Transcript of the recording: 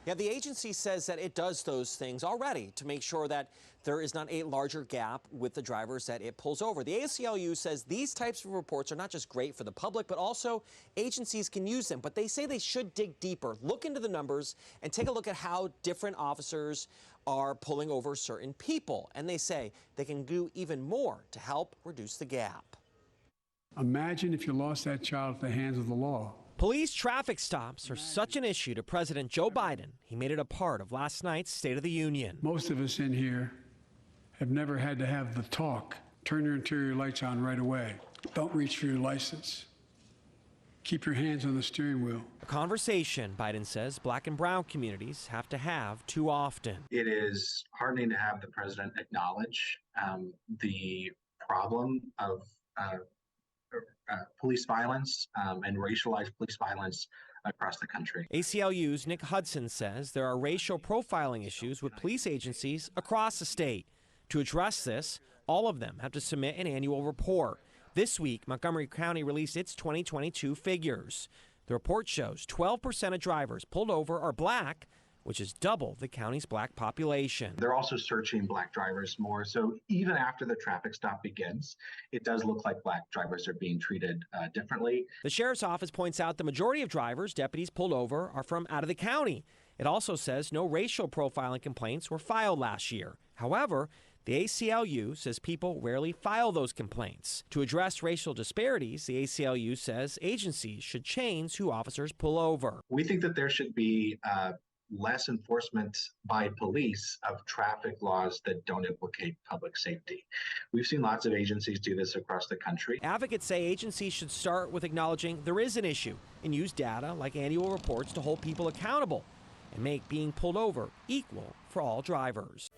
Yeah, the agency says that it does those things already to make sure that there is not a larger gap with the drivers that it pulls over. The ACLU says these types of reports are not just great for the public, but also agencies can use them. But they say they should dig deeper, look into the numbers, and take a look at how different officers are pulling over certain people. And they say they can do even more to help reduce the gap. Imagine if you lost that child at the hands of the law. Police traffic stops are such an issue to President Joe Biden. He made it a part of last night's State of the Union. Most of us in here have never had to have the talk. Turn your interior lights on right away. Don't reach for your license. Keep your hands on the steering wheel. A conversation, Biden says, black and brown communities have to have too often. It is heartening to have the president acknowledge the problem of police violence and racialized police violence across the country. ACLU's Nick Hudson says there are racial profiling issues with police agencies across the state. To address this, all of them have to submit an annual report. This week, Montgomery County released its 2022 figures. The report shows 12% of drivers pulled over are black, which is double the county's black population. They're also searching black drivers more. So even after the traffic stop begins, it does look like black drivers are being treated differently. The sheriff's office points out the majority of drivers deputies pulled over are from out of the county. It also says no racial profiling complaints were filed last year. However, the ACLU says people rarely file those complaints. To address racial disparities, the ACLU says agencies should change who officers pull over. We think that there should be less enforcement by police of traffic laws that don't implicate public safety. We've seen lots of agencies do this across the country. Advocates say agencies should start with acknowledging there is an issue and use data like annual reports to hold people accountable and make being pulled over equal for all drivers.